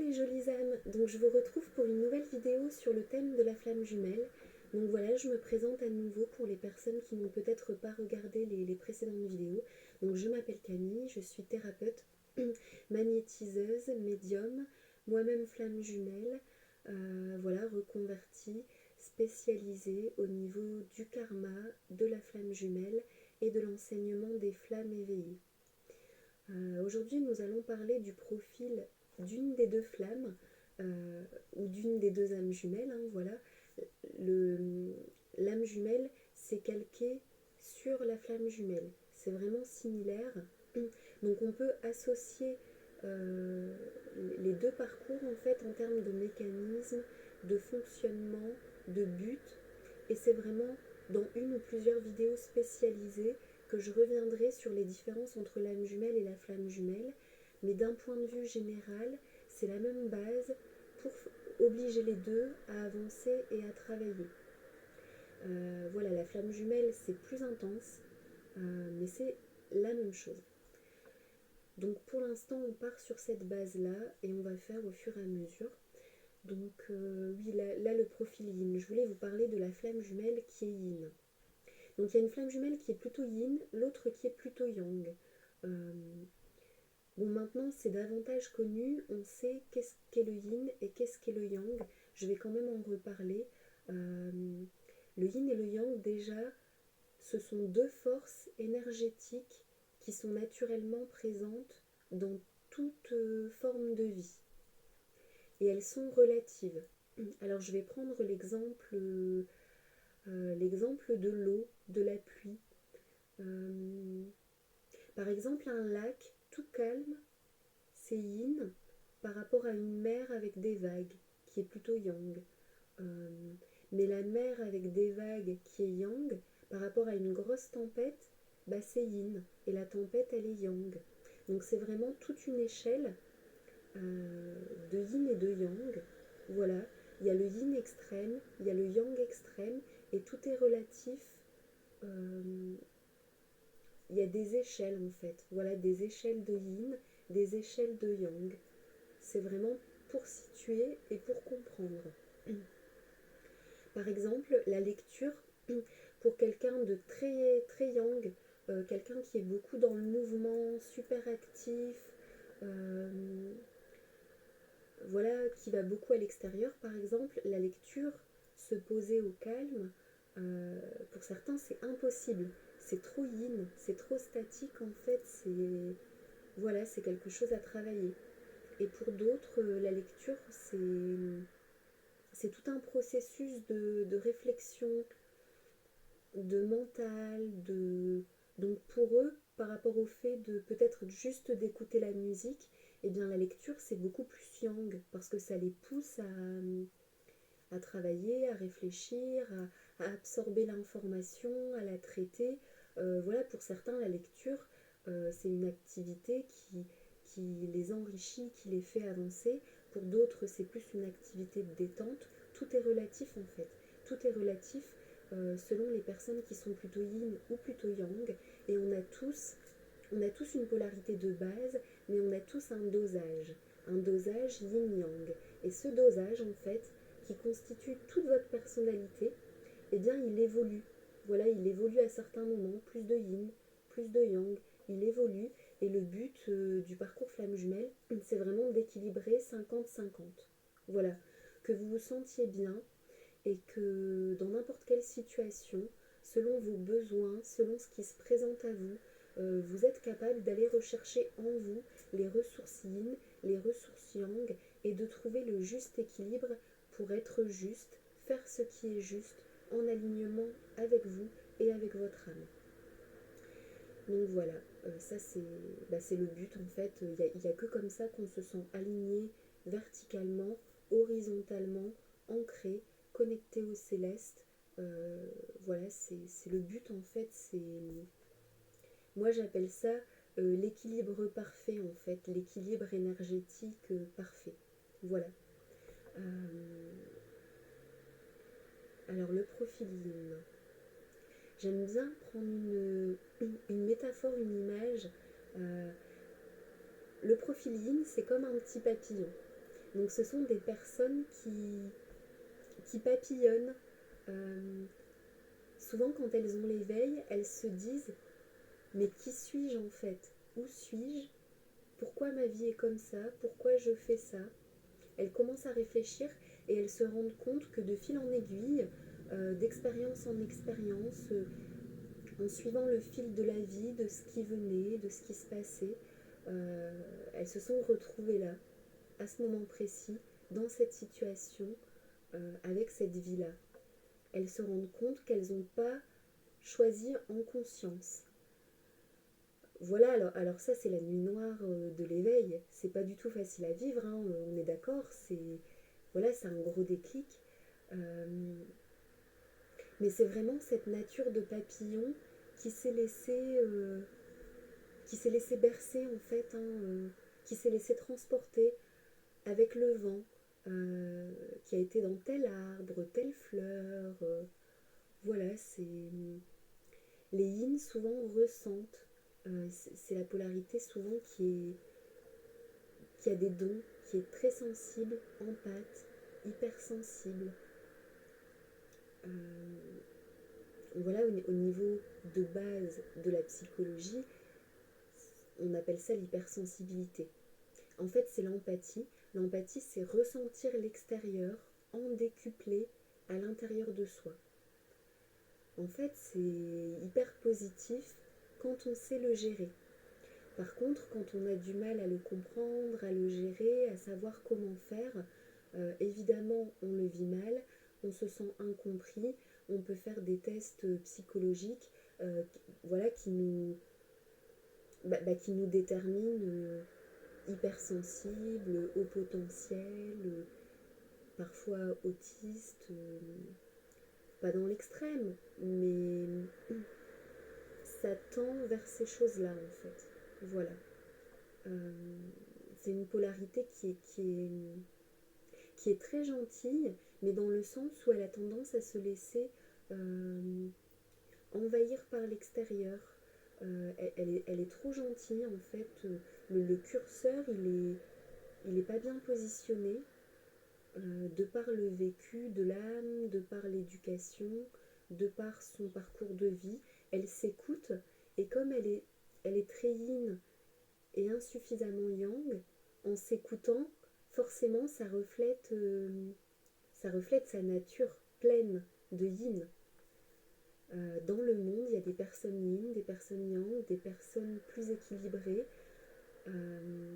les jolies âmes, donc je vous retrouve pour une nouvelle vidéo sur le thème de la flamme jumelle. Donc voilà, je me présente à nouveau pour les personnes qui n'ont peut-être pas regardé les précédentes vidéos. Donc je m'appelle Camille, je suis thérapeute, magnétiseuse, médium, moi-même flamme jumelle, voilà, reconvertie, spécialisée au niveau du karma, de la flamme jumelle et de l'enseignement des flammes éveillées. Aujourd'hui, nous allons parler du profil d'une des deux flammes ou d'une des deux âmes jumelles. Voilà. L'âme jumelle, c'est calqué sur la flamme jumelle. C'est vraiment similaire. Donc on peut associer les deux parcours en fait en termes de mécanisme, de fonctionnement, de but. Et c'est vraiment dans une ou plusieurs vidéos spécialisées que je reviendrai sur les différences entre l'âme jumelle et la flamme jumelle, mais d'un point de vue général, c'est la même base pour obliger les deux à avancer et à travailler. Voilà, la flamme jumelle, c'est plus intense, mais c'est la même chose. Donc pour l'instant, on part sur cette base-là et on va faire au fur et à mesure. Donc oui, là le profil yin. Je voulais vous parler de la flamme jumelle qui est yin. Donc il y a une flamme jumelle qui est plutôt yin, l'autre qui est plutôt yang. Bon, maintenant c'est davantage connu, on sait qu'est-ce qu'est le yin et qu'est-ce qu'est le yang. Je vais quand même en reparler. Le yin et le yang, déjà, ce sont deux forces énergétiques qui sont naturellement présentes dans toute forme de vie. Et elles sont relatives. Alors je vais prendre l'exemple de l'eau, de la pluie. Par exemple, un lac tout calme, c'est yin par rapport à une mer avec des vagues, qui est plutôt yang. Mais la mer avec des vagues qui est yang, par rapport à une grosse tempête, bah c'est yin. Et la tempête, elle est yang. Donc c'est vraiment toute une échelle de yin et de yang. Voilà, il y a le yin extrême, il y a le yang extrême, et tout est relatif. Il y a des échelles en fait, voilà, des échelles de yin, des échelles de yang. C'est vraiment pour situer et pour comprendre. Par exemple, la lecture, pour quelqu'un de très, très yang, quelqu'un qui est beaucoup dans le mouvement, super actif, voilà, qui va beaucoup à l'extérieur, par exemple, la lecture, se poser au calme, pour certains, c'est impossible. C'est trop yin, c'est trop statique, en fait, voilà, c'est quelque chose à travailler. Et pour d'autres, la lecture, c'est tout un processus de réflexion, de mental, donc pour eux, par rapport au fait de peut-être juste d'écouter la musique, eh bien la lecture c'est beaucoup plus yang parce que ça les pousse à travailler, à réfléchir, à absorber l'information, à la traiter. Voilà, pour certains la lecture c'est une activité qui les enrichit, qui les fait avancer. Pour d'autres c'est plus une activité de détente. Tout est relatif en fait. Tout est relatif selon les personnes qui sont plutôt yin ou plutôt yang, et on a tous une polarité de base, mais on a tous un dosage yin-yang. Et ce dosage, en fait, qui constitue toute votre personnalité, eh bien, il évolue. Voilà, il évolue à certains moments, plus de yin, plus de yang, il évolue, et le but du parcours flamme jumelle, c'est vraiment d'équilibrer 50-50. Voilà, que vous vous sentiez bien, et que dans n'importe quelle situation, selon vos besoins, selon ce qui se présente à vous, vous êtes capable d'aller rechercher en vous les ressources yin, les ressources yang, et de trouver le juste équilibre pour être juste, faire ce qui est juste, en alignement avec vous et avec votre âme. Donc voilà, ça c'est le but en fait. Il n'y a que comme ça qu'on se sent aligné verticalement, horizontalement, ancré, connecté au céleste. Voilà, c'est le but en fait. Moi j'appelle ça l'équilibre parfait en fait, l'équilibre énergétique parfait. Voilà. Alors le profil yin. J'aime bien prendre une métaphore, une image. Le profil yin, c'est comme un petit papillon. Donc ce sont des personnes qui papillonnent. Euh, Souvent quand elles ont l'éveil, elles se disent mais qui suis-je en fait? Où suis-je? Pourquoi ma vie est comme ça? Pourquoi je fais ça? Elles commencent à réfléchir et elles se rendent compte que de fil en aiguille, d'expérience en expérience, en suivant le fil de la vie, de ce qui venait, de ce qui se passait, elles se sont retrouvées là, à ce moment précis, dans cette situation, avec cette vie-là. Elles se rendent compte qu'elles n'ont pas choisi en conscience. Voilà, alors ça c'est la nuit noire de l'éveil. C'est pas du tout facile à vivre, hein, on est d'accord. Voilà, c'est un gros déclic. Euh, mais c'est vraiment cette nature de papillon qui s'est laissée, qui s'est laissée bercer en fait, hein, qui s'est laissée transporter avec le vent, qui a été dans tel arbre, telle fleur. Voilà, c'est les yin souvent ressentent. C'est la polarité souvent qui a des dons, qui est très sensible, empathe, hypersensible. Euh, voilà, au niveau de base de la psychologie, on appelle ça l'hypersensibilité. En fait, c'est l'empathie. L'empathie, c'est ressentir l'extérieur en décuplé à l'intérieur de soi. En fait, c'est hyper positif quand on sait le gérer. Par contre, quand on a du mal à le comprendre, à le gérer, à savoir comment faire, évidemment, on le vit mal, on se sent incompris, on peut faire des tests psychologiques voilà, qui nous déterminent hypersensibles, haut potentiel, parfois autistes, pas dans l'extrême, mais ça tend vers ces choses-là en fait. Voilà. Euh, c'est une polarité qui est très gentille, mais dans le sens où elle a tendance à se laisser euh, envahir par l'extérieur. Elle est trop gentille en fait. Le curseur, il est pas bien positionné de par le vécu de l'âme, de par l'éducation, de par son parcours de vie. Elle s'écoute et comme elle est très yin et insuffisamment yang, en s'écoutant, forcément ça reflète sa nature pleine de yin. Dans le monde, il y a des personnes yin, des personnes yang, des personnes plus équilibrées.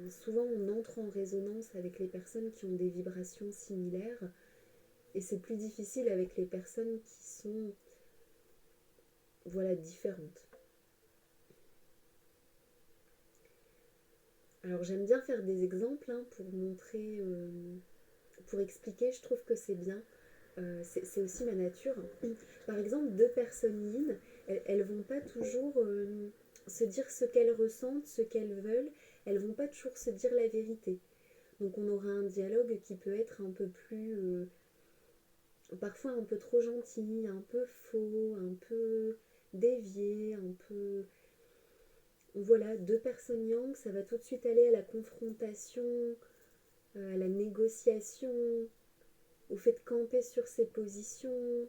Souvent, on entre en résonance avec les personnes qui ont des vibrations similaires et c'est plus difficile avec les personnes qui sont voilà, différentes. Alors j'aime bien faire des exemples hein, pour montrer, pour expliquer, je trouve que c'est bien. C'est aussi ma nature. Par exemple, deux personnes yin, elles vont pas toujours se dire ce qu'elles ressentent, ce qu'elles veulent. Elles vont pas toujours se dire la vérité. Donc on aura un dialogue qui peut être un peu plus, parfois un peu trop gentil, un peu faux, un peu dévié, un peu... Voilà, deux personnes yang, ça va tout de suite aller à la confrontation, à la négociation, au fait de camper sur ses positions,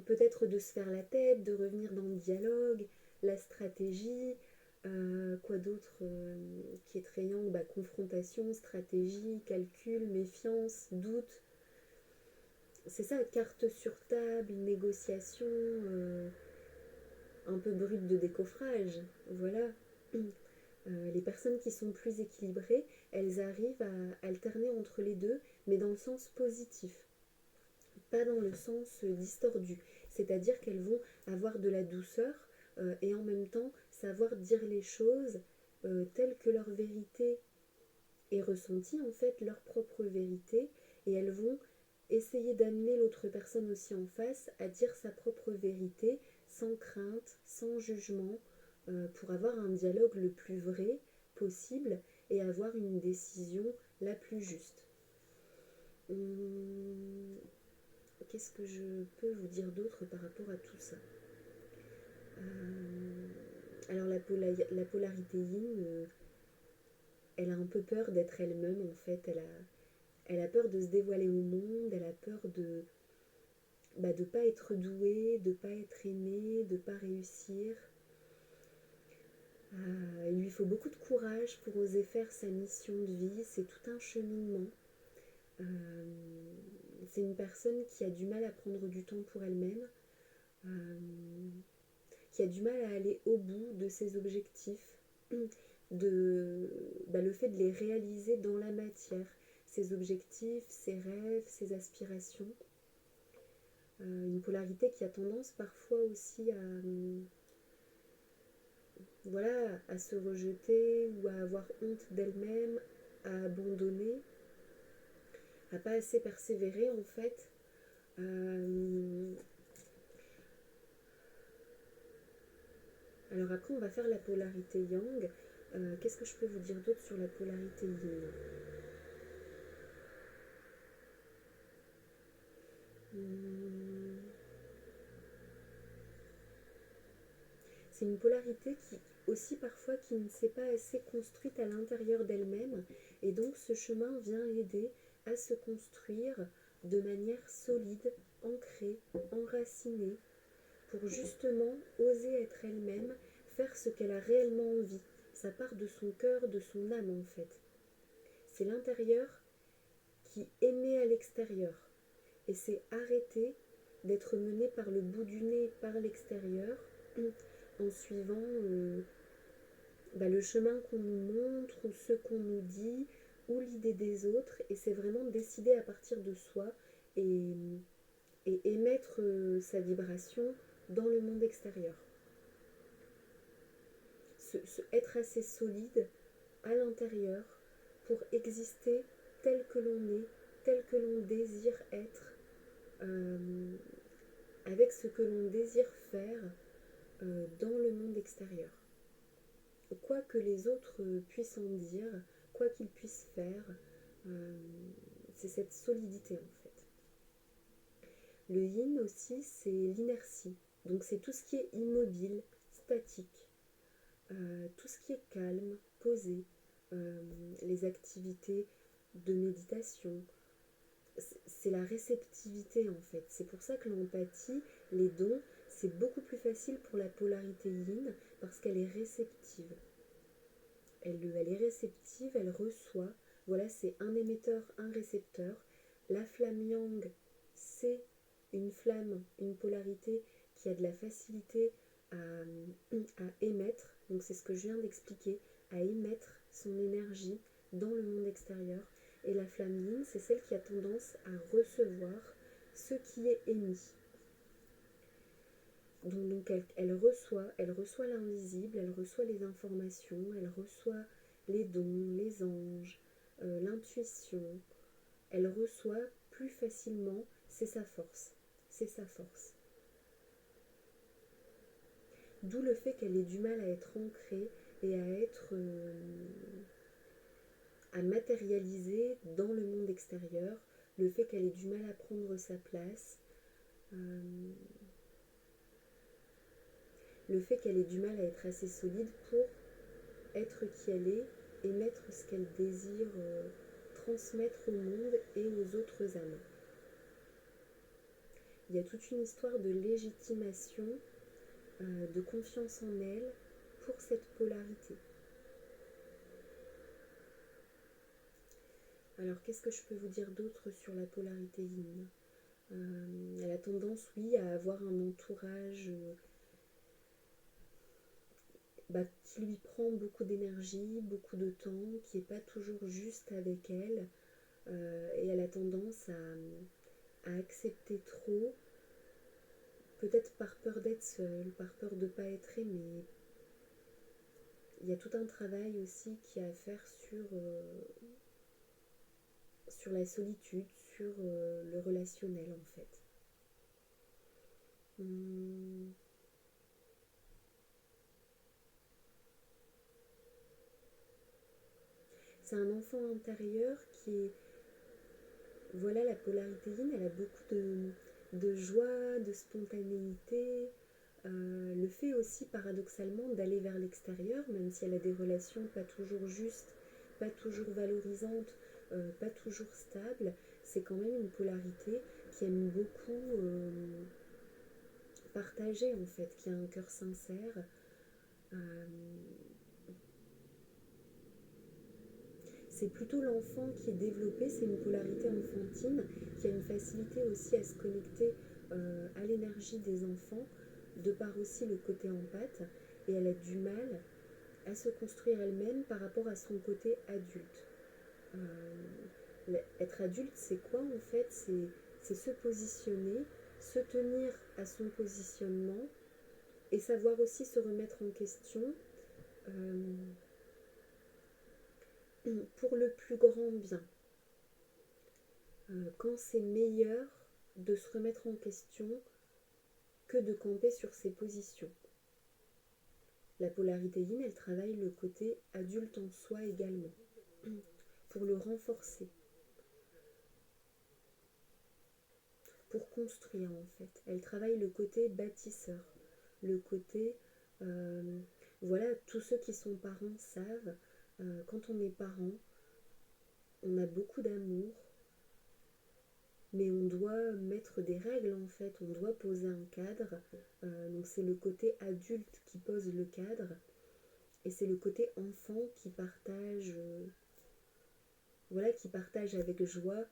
peut-être de se faire la tête, de revenir dans le dialogue, la stratégie, quoi d'autre qui est très yang, confrontation, stratégie, calcul, méfiance, doute. C'est ça, carte sur table, négociation, un peu brute de décoffrage. Voilà. Les personnes qui sont plus équilibrées, elles arrivent à alterner entre les deux, mais dans le sens positif, pas dans le sens distordu. C'est-à-dire qu'elles vont avoir de la douceur et en même temps savoir dire les choses telles que leur vérité est ressentie, en fait, leur propre vérité, et elles vont essayer d'amener l'autre personne aussi en face à dire sa propre vérité sans crainte, sans jugement, pour avoir un dialogue le plus vrai possible et avoir une décision la plus juste. Qu'est-ce que je peux vous dire d'autre par rapport à tout ça? Alors la polarité yin, elle a un peu peur d'être elle-même en fait, Elle a peur de se dévoiler au monde, elle a peur de ne pas être douée, de ne pas être aimée, de ne pas réussir. Il lui faut beaucoup de courage pour oser faire sa mission de vie, c'est tout un cheminement. C'est une personne qui a du mal à prendre du temps pour elle-même, qui a du mal à aller au bout de ses objectifs, le fait de les réaliser dans la matière, ses objectifs, ses rêves, ses aspirations. Une polarité qui a tendance parfois aussi à se rejeter ou à avoir honte d'elle-même, à abandonner, à pas assez persévérer en fait. Alors après on va faire la polarité yang. Qu'est-ce que je peux vous dire d'autre sur la polarité yin? C'est une polarité qui aussi parfois qui ne s'est pas assez construite à l'intérieur d'elle-même, et donc ce chemin vient l'aider à se construire de manière solide, ancrée, enracinée, pour justement oser être elle-même, faire ce qu'elle a réellement envie. Ça part de son cœur, de son âme en fait. C'est l'intérieur qui émet à l'extérieur, et c'est arrêter d'être mené par le bout du nez par l'extérieur en suivant le chemin qu'on nous montre ou ce qu'on nous dit ou l'idée des autres, et c'est vraiment décider à partir de soi et émettre sa vibration dans le monde extérieur. Être assez solide à l'intérieur pour exister tel que l'on est, tel que l'on désire être, avec ce que l'on désire faire dans le monde extérieur. Quoi que les autres puissent en dire, quoi qu'ils puissent faire, c'est cette solidité en fait. Le yin aussi, c'est l'inertie. Donc c'est tout ce qui est immobile, statique, tout ce qui est calme, posé, les activités de méditation. C'est la réceptivité en fait. C'est pour ça que l'empathie, les dons, c'est beaucoup plus facile pour la polarité yin parce qu'elle est réceptive. Elle est réceptive, elle reçoit. Voilà, c'est un émetteur, un récepteur. La flamme yang, c'est une flamme, une polarité qui a de la facilité à émettre. Donc c'est ce que je viens d'expliquer, à émettre son énergie dans le monde extérieur. Et la flamme yin, c'est celle qui a tendance à recevoir ce qui est émis. Donc elle reçoit l'invisible, elle reçoit les informations, elle reçoit les dons, les anges, l'intuition. Elle reçoit plus facilement, c'est sa force. D'où le fait qu'elle ait du mal à être ancrée et à matérialiser dans le monde extérieur, le fait qu'elle ait du mal à prendre sa place, le fait qu'elle ait du mal à être assez solide pour être qui elle est et mettre ce qu'elle désire transmettre au monde et aux autres âmes. Il y a toute une histoire de légitimation, de confiance en elle pour cette polarité. Alors qu'est-ce que je peux vous dire d'autre sur la polarité yin? Elle a tendance, oui, à avoir un entourage qui lui prend beaucoup d'énergie, beaucoup de temps, qui n'est pas toujours juste avec elle, et elle a tendance à accepter trop, peut-être par peur d'être seule, par peur de ne pas être aimée. Il y a tout un travail aussi qui a à faire sur la solitude, sur le relationnel en fait. C'est un enfant intérieur qui est... Voilà, la polarité yin, elle a beaucoup de joie, de spontanéité. Le fait aussi, paradoxalement, d'aller vers l'extérieur, même si elle a des relations pas toujours justes, pas toujours valorisantes, pas toujours stable, c'est quand même une polarité qui aime beaucoup partager en fait, qui a un cœur sincère. Euh, c'est plutôt l'enfant qui est développé, c'est une polarité enfantine qui a une facilité aussi à se connecter à l'énergie des enfants, de par aussi le côté empathe, et elle a du mal à se construire elle-même par rapport à son côté adulte. Être adulte, c'est quoi en fait? C'est se positionner, se tenir à son positionnement et savoir aussi se remettre en question euh, pour le plus grand bien. Quand c'est meilleur de se remettre en question que de camper sur ses positions. La polarité yin, elle travaille le côté adulte en soi également, pour le renforcer, pour construire en fait. Elle travaille le côté bâtisseur, le côté... euh, voilà, tous ceux qui sont parents savent, quand on est parent, on a beaucoup d'amour, mais on doit mettre des règles en fait, on doit poser un cadre. Donc c'est le côté adulte qui pose le cadre, et c'est le côté enfant qui partage, voilà, qui partage avec joie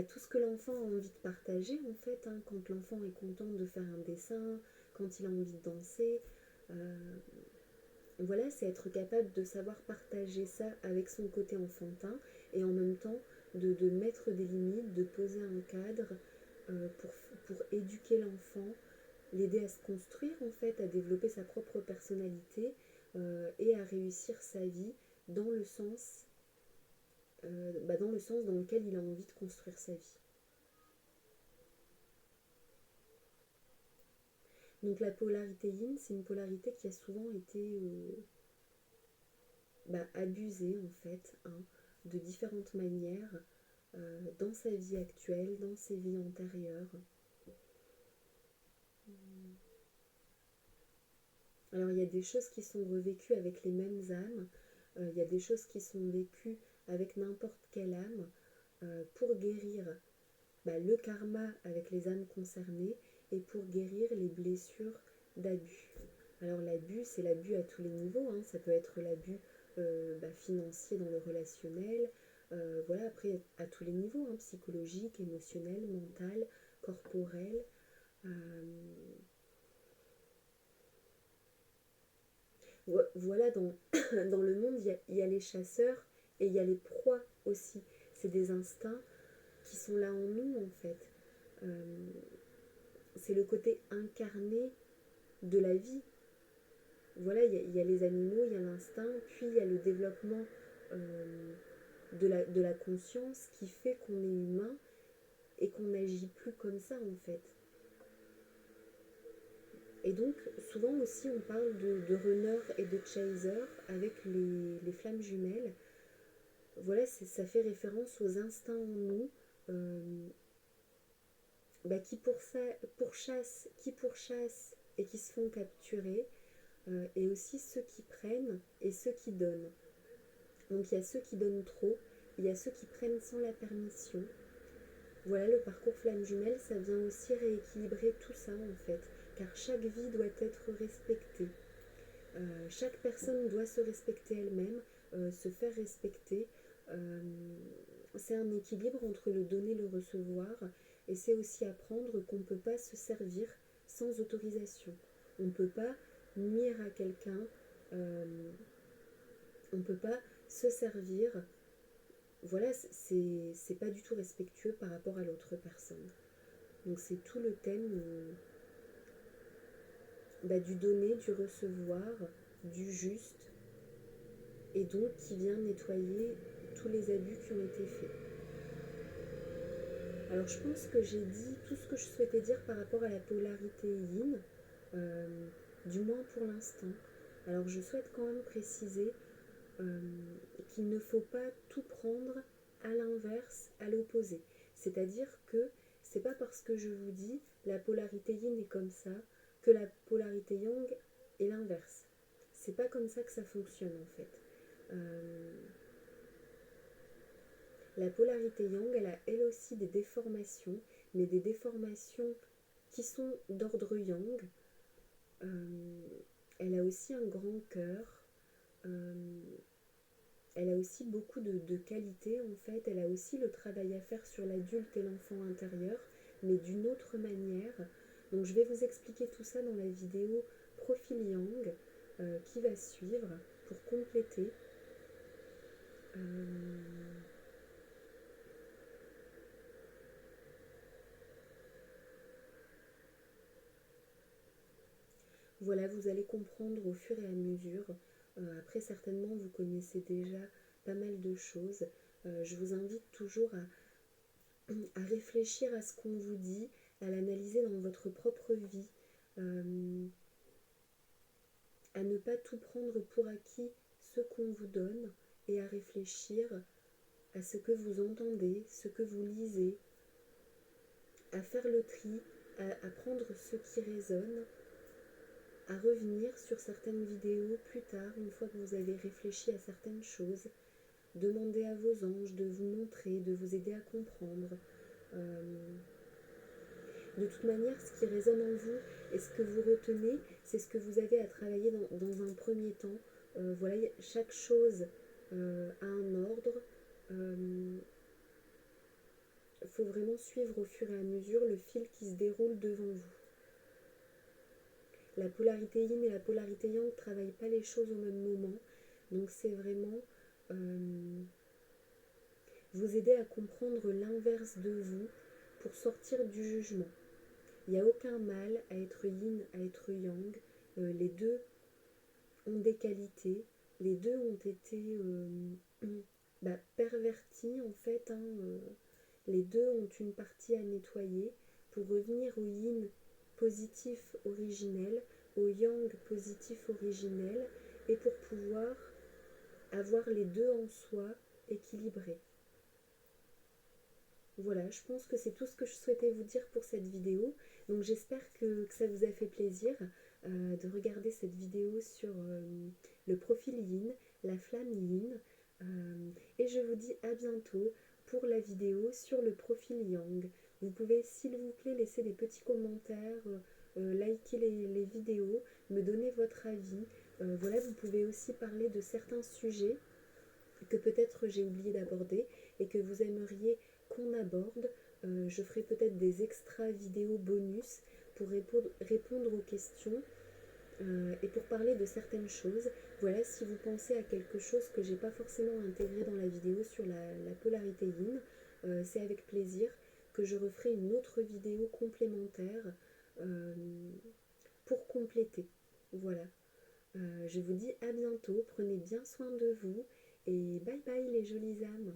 tout ce que l'enfant a envie de partager en fait, hein, quand l'enfant est content de faire un dessin, quand il a envie de danser. Euh, voilà, c'est être capable de savoir partager ça avec son côté enfantin et en même temps de mettre des limites, de poser un cadre pour éduquer l'enfant, l'aider à se construire en fait, à développer sa propre personnalité et à réussir sa vie dans le sens dans le sens dans lequel il a envie de construire sa vie. Donc la polarité yin, c'est une polarité qui a souvent été abusée en fait, hein, de différentes manières dans sa vie actuelle, dans ses vies antérieures. Alors il y a des choses qui sont revécues avec les mêmes âmes, il y a des choses qui sont vécues avec n'importe quelle âme pour guérir le karma avec les âmes concernées et pour guérir les blessures d'abus. Alors l'abus, c'est l'abus à tous les niveaux, hein. Ça peut être l'abus financier dans le relationnel, voilà, après à tous les niveaux, hein, psychologique, émotionnel, mental, corporel. Voilà, dans le monde, il y a les chasseurs et il y a les proies aussi. C'est des instincts qui sont là en nous en fait. Euh, c'est le côté incarné de la vie. Voilà, il y a les animaux, il y a l'instinct, puis il y a le développement de la conscience qui fait qu'on est humain et qu'on n'agit plus comme ça en fait. Et donc, souvent aussi, on parle de runner et de chaser avec les flammes jumelles. Voilà, ça fait référence aux instincts en nous euh, qui pourchassent et qui se font capturer, et aussi ceux qui prennent et ceux qui donnent. Donc il y a ceux qui donnent trop, il y a ceux qui prennent sans la permission. Voilà, le parcours flamme jumelle, ça vient aussi rééquilibrer tout ça en fait, car chaque vie doit être respectée. Chaque personne doit se respecter elle-même, se faire respecter. Euh, c'est un équilibre entre le donner et le recevoir, et c'est aussi apprendre qu'on ne peut pas se servir sans autorisation. On ne peut pas nuire à quelqu'un, euh, on ne peut pas se servir. Voilà, c'est pas du tout respectueux par rapport à l'autre personne. Donc c'est tout le thème du donner, du recevoir, du juste, et donc qui vient nettoyer tous les abus qui ont été faits. Alors je pense que j'ai dit tout ce que je souhaitais dire par rapport à la polarité yin, du moins pour l'instant. Alors je souhaite quand même préciser qu'il ne faut pas tout prendre à l'inverse, à l'opposé. C'est-à-dire que c'est pas parce que je vous dis la polarité yin est comme ça que la polarité yang est l'inverse. C'est pas comme ça que ça fonctionne en fait. La polarité yang, elle a elle aussi des déformations, mais des déformations qui sont d'ordre yang. Elle a aussi un grand cœur. Elle a aussi beaucoup de qualités en fait. Elle a aussi le travail à faire sur l'adulte et l'enfant intérieur, mais d'une autre manière. Donc je vais vous expliquer tout ça dans la vidéo Profil Yang qui va suivre pour compléter. Voilà, vous allez comprendre au fur et à mesure. Après, certainement, vous connaissez déjà pas mal de choses. Je vous invite toujours à réfléchir à ce qu'on vous dit, à l'analyser dans votre propre vie, à ne pas tout prendre pour acquis ce qu'on vous donne et à réfléchir à ce que vous entendez, ce que vous lisez, à faire le tri, à prendre ce qui résonne, à revenir sur certaines vidéos plus tard, une fois que vous avez réfléchi à certaines choses, demander à vos anges de vous montrer, de vous aider à comprendre. De toute manière, ce qui résonne en vous et ce que vous retenez, c'est ce que vous avez à travailler dans un premier temps. Voilà, chaque chose a un ordre. Il faut vraiment suivre au fur et à mesure le fil qui se déroule devant vous. La polarité yin et la polarité yang ne travaillent pas les choses au même moment. Donc c'est vraiment vous aider à comprendre l'inverse de vous pour sortir du jugement. Il n'y a aucun mal à être yin, à être yang. Les deux ont des qualités. Les deux ont été pervertis en fait. Les deux ont une partie à nettoyer pour revenir au yin positif originel, au yang positif originel, et pour pouvoir avoir les deux en soi équilibrés. Voilà, je pense que c'est tout ce que je souhaitais vous dire pour cette vidéo. Donc j'espère que ça vous a fait plaisir de regarder cette vidéo sur le profil yin, la flamme yin. Et je vous dis à bientôt pour la vidéo sur le profil yang. Vous pouvez s'il vous plaît laisser des petits commentaires, liker les vidéos, me donner votre avis. Voilà, vous pouvez aussi parler de certains sujets que peut-être j'ai oublié d'aborder et que vous aimeriez qu'on aborde. Je ferai peut-être des extra vidéos bonus pour répondre aux questions et pour parler de certaines choses. Voilà, si vous pensez à quelque chose que j'ai pas forcément intégré dans la vidéo sur la polarité yin, c'est avec plaisir que je referai une autre vidéo complémentaire pour compléter. Voilà. Je vous dis à bientôt, prenez bien soin de vous et bye bye les jolies âmes.